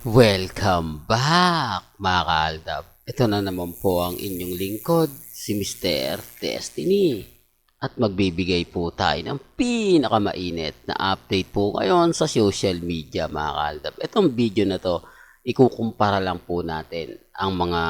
Welcome back mga kaaldab. Ito na naman po ang inyong lingkod, si Mr. Destiny. At magbibigay po tayo ng pinakamainit na update po ngayon sa social media mga kaaldab. Itong video na to, ikukumpara lang po natin ang mga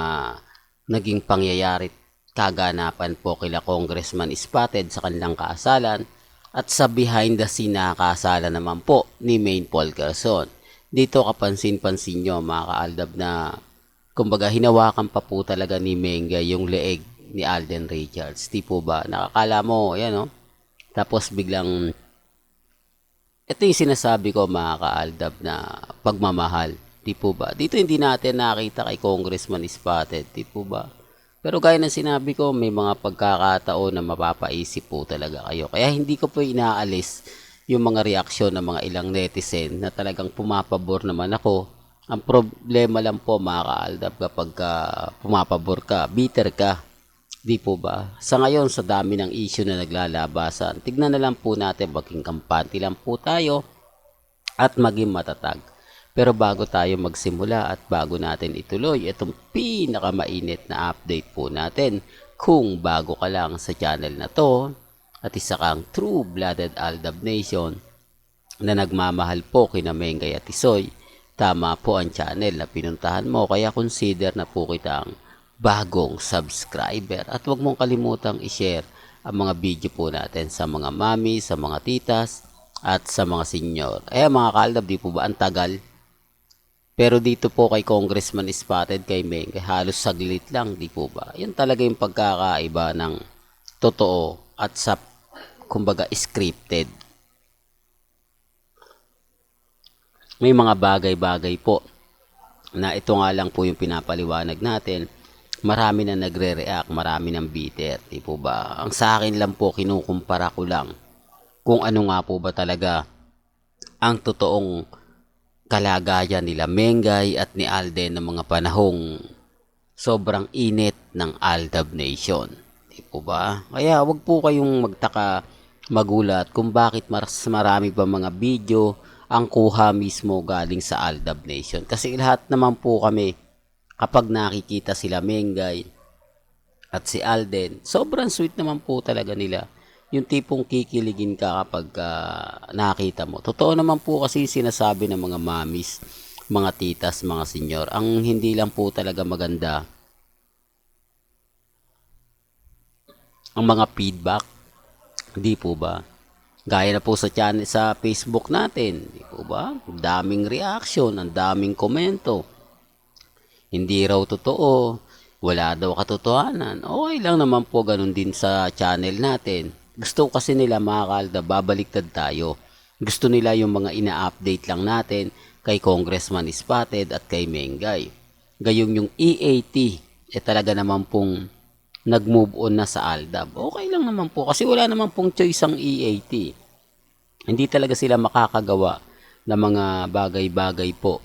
naging pangyayari kaganapan po kila Congressman Spotted sa kanilang kaasalan at sa behind the scene na kaasalan naman po ni Maine Paul Quezon. Dito kapansin-pansin nyo mga kaaldab na kumbaga hinawakan pa po talaga ni Menga yung leeg ni Alden Richards. Di po ba? Nakakala mo, yan o. Tapos biglang, ito yung sinasabi ko mga kaaldab na pagmamahal. Di po ba? Dito hindi natin nakita kay Congressman Spotted. Di po ba? Pero gaya ng sinabi ko, may mga pagkakataon na mapapaisip po talaga kayo. Kaya hindi ko po inaalis yung mga reaksyon ng mga ilang netizen na talagang pumapabor naman ako. Ang problema lang po mga kaaldab kapag pumapabor ka, bitter ka. Di po ba? Sa ngayon, sa dami ng issue na naglalabasan, tignan na lang po natin, maging kampante lang po tayo at maging matatag. Pero bago tayo magsimula at bago natin ituloy itong pinakamainit na update po natin, kung bago ka lang sa channel na to, at isa kang true-blooded Aldab Nation na nagmamahal po kina Mengay at Tisoy, tama po ang channel na pinuntahan mo, kaya consider na po kitang bagong subscriber. At huwag mong kalimutang i-share ang mga video po natin sa mga mami, sa mga titas, at sa mga senior. Mga kaaldab, di po ba ang tagal? Pero dito po kay Congressman Spotted, kay Mengay, halos saglit lang, di po ba? Yan talaga yung pagkakaiba ng totoo at sa kumbaga scripted. May mga bagay-bagay po na ito nga lang po yung pinapaliwanag natin. Marami na nagre-react, marami ng bitter, di po ba? Ang sa akin lang po, kinukumpara ko lang kung ano nga po ba talaga ang totoong kalagayan nila Mengay at ni Alden ng mga panahong sobrang init ng Aldab Nation. Di po ba? Kaya wag po kayong magtaka, magulat kung bakit mas marami pa mga video ang kuha mismo galing sa Aldab Nation. Kasi lahat naman po kami, kapag nakikita sila Mengay at si Alden, sobrang sweet naman po talaga nila. Yung tipong kikiligin ka kapag nakita mo. Totoo naman po kasi sinasabi ng mga mamis, mga titas, mga senyor. Ang hindi lang po talaga maganda, ang mga feedback. Di po ba? Gaya na po sa channel sa Facebook natin, di po ba? Daming reaction, ang daming komento. Hindi raw totoo, wala daw katotohanan. Okay lang naman po, ganun din sa channel natin. Gusto kasi nila mga kalda, babaliktad tayo. Gusto nila yung mga ina-update lang natin kay Congressman Spotted at kay Mengay. Gayong yung EAT, talaga naman pong nag-move on na sa Aldab. Okay lang naman po kasi wala naman pong choice ang EAT. Hindi talaga sila makakagawa ng mga bagay-bagay po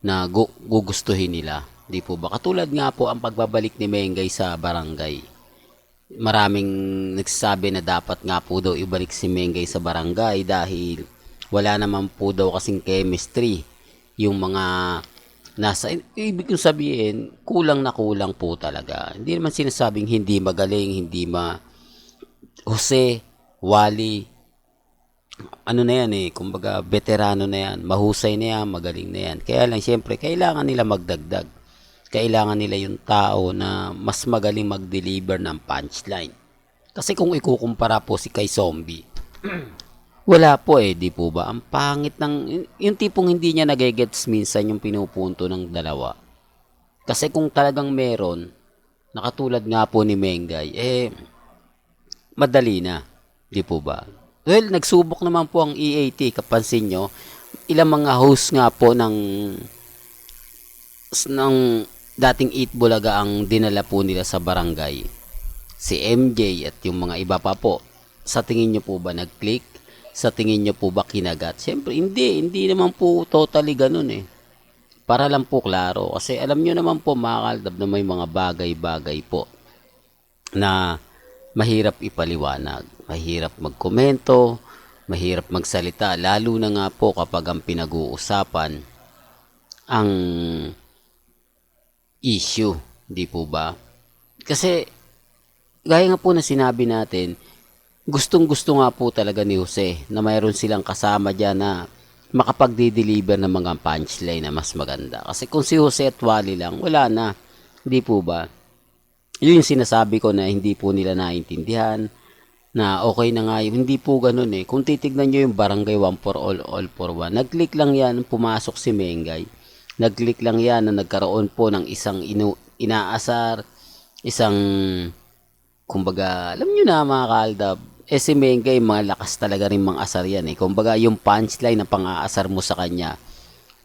na gugustuhin nila. Di po ba? Katulad nga po ang pagbabalik ni Mengay sa barangay. Maraming nagsasabi na dapat nga po daw ibalik si Mengay sa barangay dahil wala naman po daw kasing chemistry yung mga nasa, ibig kong sabihin, kulang na kulang po talaga. Hindi naman sinasabing hindi magaling, hindi Jose, Wally, ano na yan kumbaga veterano na yan, mahusay na yan, magaling na yan. Kaya lang syempre, kailangan nila magdagdag. Kailangan nila yung tao na mas magaling mag-deliver ng punchline. Kasi kung ikukumpara po si kay Zombie, wala po di po ba? Ang pangit ng, yung tipong hindi niya nagegets minsan yung pinupunto ng dalawa. Kasi kung talagang meron, nakatulad nga po ni Mengay, madali na. Di po ba? Well, nagsubok naman po ang EAT, kapansin nyo, ilang mga host nga po ng dating Eat Bulaga ang dinala po nila sa barangay. Si MJ at yung mga iba pa po. Sa tingin nyo po ba nag-click? Sa tingin nyo po ba kinagat? Siyempre, hindi naman po totally ganun Para lang po klaro. Kasi alam nyo naman po mga kaldab na may mga bagay-bagay po na mahirap ipaliwanag. Mahirap magkomento, mahirap magsalita. Lalo na nga po kapag ang pinag-uusapan ang issue, di po ba? Kasi gaya nga po na sinabi natin, gustong-gusto nga po talaga ni Jose na mayroon silang kasama diyan na makapagde-deliver ng mga punchline na mas maganda. Kasi kung si Jose at Wally lang, wala na. Hindi po ba? Yun yung sinasabi ko na hindi po nila naintindihan na okay na nga yun. Hindi po ganun eh. Kung titignan nyo yung Barangay One for All for One, nag-click lang yan nung pumasok si Mengay. Nag-click lang yan na nagkaroon po ng isang inaasar, isang, kumbaga, alam nyo na mga kaaldab, si Mengay, mga lakas talaga rin mga asar yan eh. Kumbaga, yung punchline na pang-aasar mo sa kanya,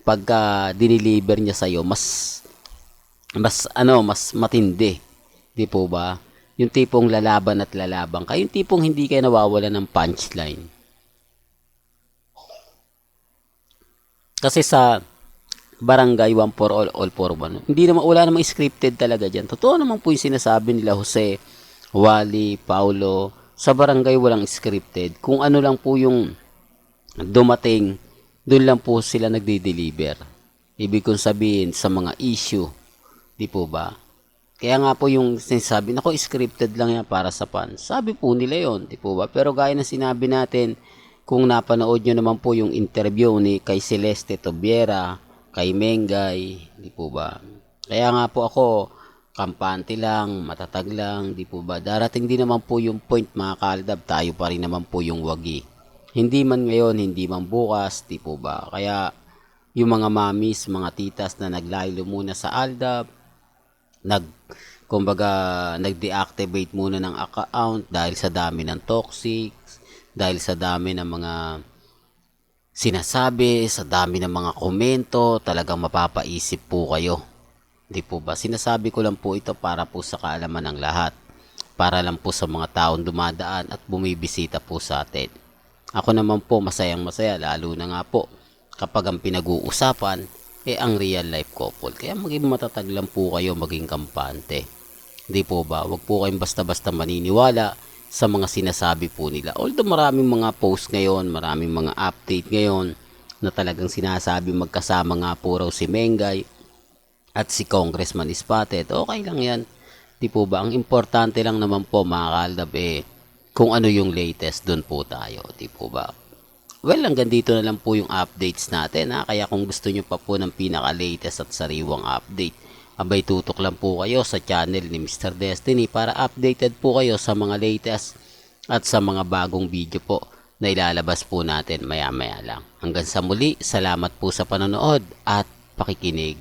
pagka diniliver niya sa'yo, mas matindi. Di po ba? Yung tipong lalaban at lalaban ka. Yung tipong hindi kayo nawawala ng punchline. Kasi sa Barangay One for All for One, hindi naman, wala namang scripted talaga dyan. Totoo naman po yung sinasabi nila Jose, Wally, Paulo. Sa barangay walang scripted. Kung ano lang po yung dumating, doon lang po sila nagde-deliver. Ibig kong sabihin sa mga issue. Di po ba? Kaya nga po yung sinasabi, nako scripted lang yan para sa fans. Sabi po nila yon, di po ba? Pero gaya na sinabi natin, kung napanood nyo naman po yung interview ni kay Celeste Tobiera, kay Mengay, di po ba? Kaya nga po ako, kampante lang, matatag lang, di po ba? Darating din naman po yung point mga kaaldab, tayo pa rin naman po yung wagi. Hindi man ngayon, hindi man bukas, di po ba? Kaya yung mga mamis, mga titas na naglaylo muna sa Aldab, kumbaga nag-deactivate muna ng account dahil sa dami ng toxic, dahil sa dami ng mga sinasabi, sa dami ng mga komento, talagang mapapaisip po kayo. Di po ba? Sinasabi ko lang po ito para po sa kaalaman ng lahat. Para lang po sa mga taong dumadaan at bumibisita po sa atin. Ako naman po masayang masaya, lalo na nga po kapag ang pinag-uusapan ang real life couple. Kaya maging matatag lang po kayo, maging kampante. Di po ba? Huwag po kayong basta-basta maniniwala sa mga sinasabi po nila. Although maraming mga post ngayon, maraming mga update ngayon na talagang sinasabi magkasama nga po raw si Mengay at si Congressman Spotted. Okay lang yan. Di po ba? Ang importante lang naman po mga kaaldab kung ano yung latest, doon po tayo. Di po ba? Well, hanggang dito na lang po yung updates natin ha. Kaya kung gusto nyo pa po ng pinaka-latest at sariwang update, abay tutok lang po kayo sa channel ni Mr. Destiny para updated po kayo sa mga latest at sa mga bagong video po na ilalabas po natin maya-maya lang. Hanggang sa muli, salamat po sa panonood at pakikinig.